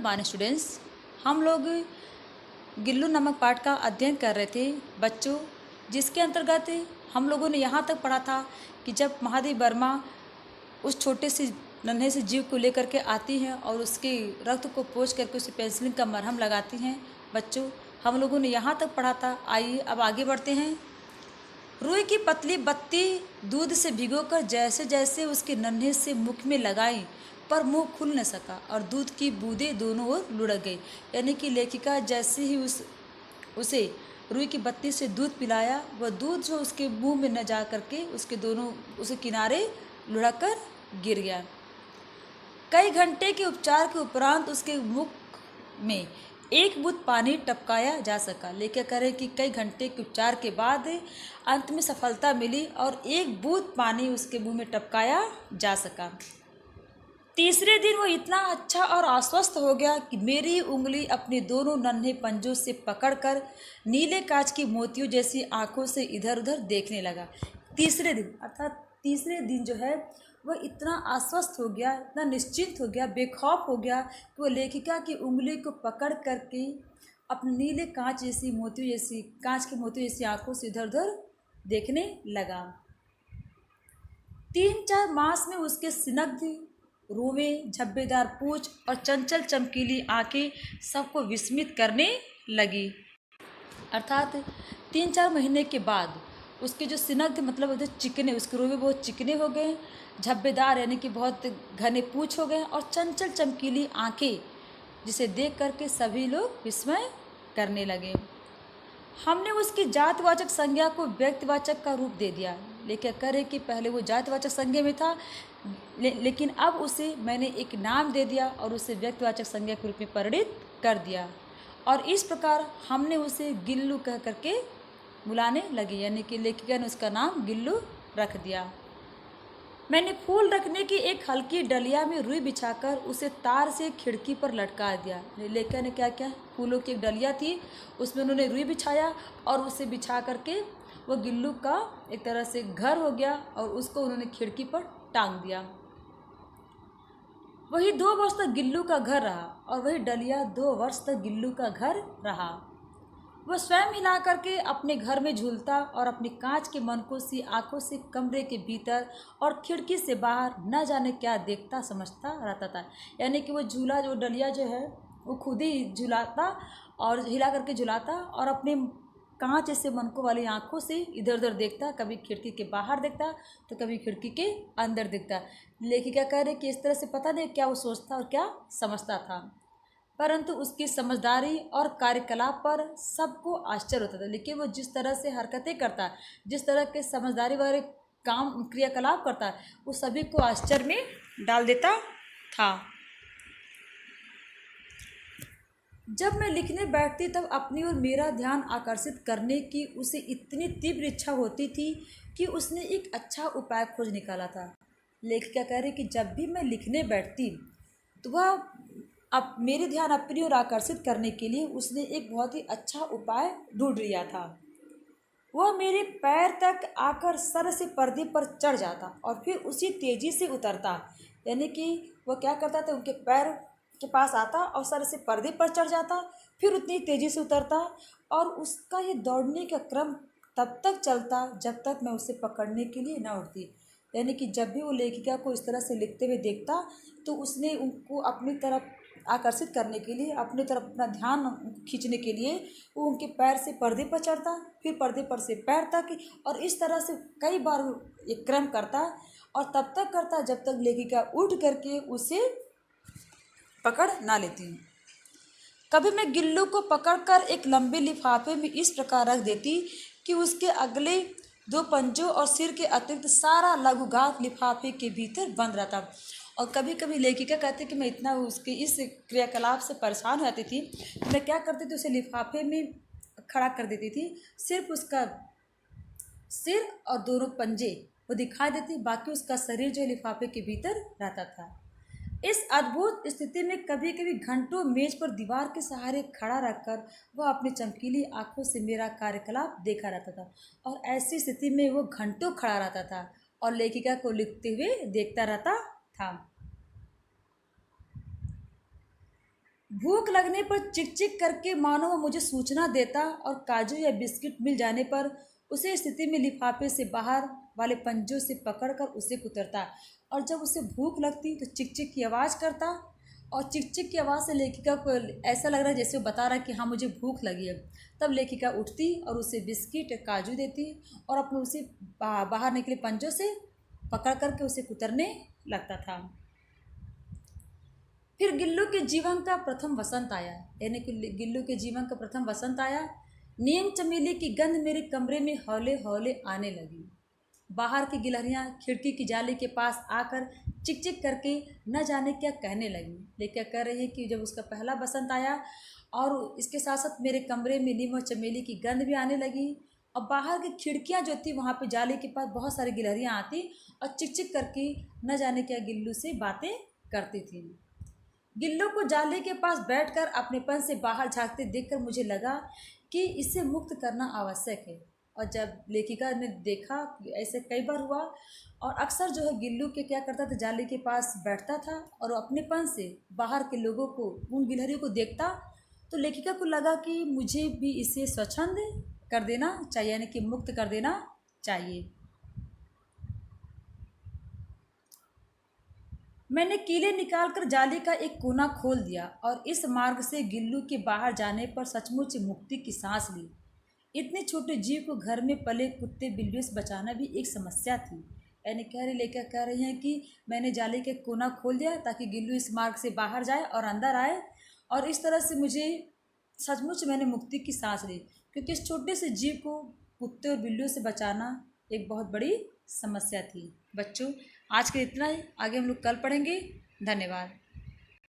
Morning students. हम लोग गिल्लू नमक पाठ का अध्ययन कर रहे थे बच्चों, जिसके अंतर्गत हम लोगों ने यहाँ तक पढ़ा था कि जब महादेवी वर्मा उस छोटे से नन्हे से जीव को लेकर के आती हैं और उसके रक्त को पोंछ करके उसे पेंसिलिन का मरहम लगाती हैं। बच्चों, हम लोगों ने यहाँ तक पढ़ा था। आइए अब आगे बढ़ते हैं। रुई की पतली बत्ती दूध से भिगोकर जैसे जैसे उसके नन्हे से मुख में लगाई, पर मुंह खुल न सका और दूध की बूंदें दोनों ओर लुढ़क गई। यानी कि लेखिका जैसे ही उसे रुई की बत्ती से दूध पिलाया, वह दूध जो उसके मुंह में न जा करके उसके किनारे लुढ़क कर गिर गया। कई घंटे के उपचार के उपरांत उसके मुख में एक बूंद पानी टपकाया जा सका। लेखक कह रहे कि कई घंटे के उपचार के बाद अंत में सफलता मिली और एक बूंद पानी उसके मुंह में टपकाया जा सका। तीसरे दिन वो इतना अच्छा और आश्वस्त हो गया कि मेरी उंगली अपने दोनों नन्हे पंजों से पकड़कर नीले कांच की मोतियों जैसी आंखों से इधर उधर देखने लगा। तीसरे दिन अर्थात तीसरे दिन जो है वह इतना आश्वस्त हो गया, इतना निश्चिंत हो गया, बेखौफ हो गया कि वह लेखिका की उंगली को पकड़ करके अपने नीले कांच के मोतियों जैसी आंखों से इधर उधर देखने लगा। 3-4 मास में उसके स्निग्ध रोवें, झब्बेदार पूंछ और चंचल चमकीली आंखें सबको विस्मित करने लगी। अर्थात 3-4 महीने के बाद उसके जो स्निग्ध मतलब उधर चिकने, उसके रोवे बहुत चिकने हो गए, झब्बेदार यानी कि बहुत घने पूंछ हो गए और चंचल चमकीली आंखें, जिसे देख करके सभी लोग विस्मय करने लगे। हमने उसकी जातवाचक संज्ञा को व्यक्तिवाचक का रूप दे दिया। लेखक कह रहे कि पहले वो जातवाचक संज्ञा में था, लेकिन अब उसे मैंने एक नाम दे दिया और उसे व्यक्तिवाचक संज्ञा के रूप में परिणित कर दिया और इस प्रकार हमने उसे गिल्लू कह करके बुलाने लगे। यानी कि लेखिका ने उसका नाम गिल्लू रख दिया। मैंने फूल रखने की एक हल्की डलिया में रुई बिछाकर उसे तार से खिड़की पर लटका दिया। लेखिका ने क्या किया, फूलों की एक डलिया थी, उसमें उन्होंने रुई बिछाया और उसे बिछा करके वो गिल्लू का एक तरह से घर हो गया और उसको उन्होंने खिड़की पर टांग दिया। वही 2 वर्ष तक गिल्लू का घर रहा और वही डलिया 2 वर्ष तक गिल्लू का घर रहा। वह स्वयं हिला करके अपने घर में झूलता और अपनी कांच के मनकों सी आंखों से कमरे के भीतर और खिड़की से बाहर न जाने क्या देखता समझता रहता था। यानी कि वो झूला जो डलिया जो है वो खुद ही झुलाता और हिला करके झुलाता और अपने कांच से मनकों वाली आंखों से इधर उधर देखता, कभी खिड़की के बाहर देखता तो कभी खिड़की के अंदर देखता। लेखिका कह रहे कि इस तरह से पता नहीं क्या वो सोचता और क्या समझता था, परंतु उसकी समझदारी और कार्यकलाप पर सबको आश्चर्य होता था। लेकिन वो जिस तरह से हरकतें करता, जिस तरह के समझदारी वाले काम क्रियाकलाप करता, वो सभी को आश्चर्य में डाल देता था। जब मैं लिखने बैठती तब अपनी ओर मेरा ध्यान आकर्षित करने की उसे इतनी तीव्र इच्छा होती थी कि उसने एक अच्छा उपाय खोज निकाला था। लेखिका कह रही कि जब भी मैं लिखने बैठती तो वह अब मेरे ध्यान अपनी ओर आकर्षित करने के लिए उसने एक बहुत ही अच्छा उपाय ढूंढ लिया था। वह मेरे पैर तक आकर सर से पर्दे पर चढ़ जाता और फिर उसी तेजी से उतरता। यानी कि वह क्या करता था, उनके पैर के पास आता और सर से पर्दे पर चढ़ जाता, फिर उतनी तेजी से उतरता और उसका ये दौड़ने का क्रम तब तक चलता जब तक मैं उसे पकड़ने के लिए न उठती। यानी कि जब भी वो लेखिका को इस तरह से लिखते हुए देखता तो उसने उनको अपनी तरफ आकर्षित करने के लिए, अपनी तरफ अपना ध्यान खींचने के लिए वो उनके पैर से पर्दे पर चढ़ता, फिर पर्दे पर से पैर तक, और इस तरह से कई बार ये क्रम करता और तब तक करता जब तक लेखिका उठ करके उसे पकड़ ना लेती। कभी मैं गिल्लू को पकड़कर एक लंबे लिफाफे में इस प्रकार रख देती कि उसके अगले 2 पंजों और सिर के अतिरिक्त सारा लघुघात लिफाफे के भीतर बंद रहता। और कभी कभी लेखिका कहते कि मैं इतना उसके इस क्रियाकलाप से परेशान हो जाती थी, मैं क्या करती थी, उसे लिफाफे में खड़ा कर देती थी। सिर्फ उसका सिर और दोनों पंजे वो दिखाई देती, बाकी उसका शरीर जो लिफाफे के भीतर रहता था। इस अद्भुत स्थिति में कभी कभी घंटों मेज पर दीवार के सहारे खड़ा रखकर वह अपनी चमकीली आंखों से मेरा कार्यकलाप देखा रहता था और ऐसी स्थिति में वो घंटों खड़ा रहता था और लेखिका को लिखते हुए देखता रहता था। भूख लगने पर चिक चिक करके मानो वो मुझे सूचना देता और काजू या बिस्किट मिल जाने पर उसे स्थिति में लिफाफे से बाहर वाले पंजों से पकड़कर उसे कुतरता। और जब उसे भूख लगती तो चिक चिक की आवाज़ करता, और चिक चिक की आवाज़ से लेखिका को ऐसा लग रहा है जैसे वो बता रहा है कि हाँ मुझे भूख लगी है। तब लेखिका उठती और उसे बिस्किट काजू देती और अपने उसे बाहर निकले पंजों से पकड़ करके उसे कुतरने लगता था। फिर गिल्लू के जीवन का प्रथम वसंत आया, यानी कि गिल्लू के जीवन का प्रथम वसंत आया। नीम चमेली की गंध मेरे कमरे में हौले हौले आने लगी। बाहर की गिलहरियाँ खिड़की की जाली के पास आकर चिक चिक करके न जाने क्या कहने लगी। लेकिन कह रही है कि जब उसका पहला बसंत आया और इसके साथ साथ मेरे कमरे में नीम और चमेली की गंध भी आने लगी, और बाहर की खिड़कियाँ जो थी वहाँ पे जाली के पास बहुत सारी गिलहरियाँ आती और चिक चिक करके न जाने क्या गिल्लू से बातें करती थी। गिल्लू को जाली के पास बैठकर अपनेपन से बाहर झांकते देखकर मुझे लगा कि इसे मुक्त करना आवश्यक है। और जब लेखिका ने देखा कि ऐसे कई बार हुआ, और अक्सर जो है गिल्लू के क्या करता था, जाली के पास बैठता था और अपनेपन से बाहर के लोगों को, उन गिलहरियों को देखता, तो लेखिका को लगा कि मुझे भी इसे स्वच्छंद कर देना चाहिए, यानी कि मुक्त कर देना चाहिए। मैंने कीले निकालकर जाली का एक कोना खोल दिया और इस मार्ग से गिल्लू के बाहर जाने पर सचमुच मुक्ति की सांस ली। इतने छोटे जीव को घर में पले कुत्ते बिल्लियों से बचाना भी एक समस्या थी। यानी कह रही हैं कि मैंने जाली के कोना खोल दिया ताकि गिल्लू इस मार्ग से बाहर जाए और अंदर आए, और इस तरह से मुझे सचमुच मैंने मुक्ति की सांस ली, क्योंकि इस छोटे से जीव को कुत्ते और बिल्लियों से बचाना एक बहुत बड़ी समस्या थी। बच्चों, आज के इतना ही, आगे हम लोग कल पढ़ेंगे। धन्यवाद।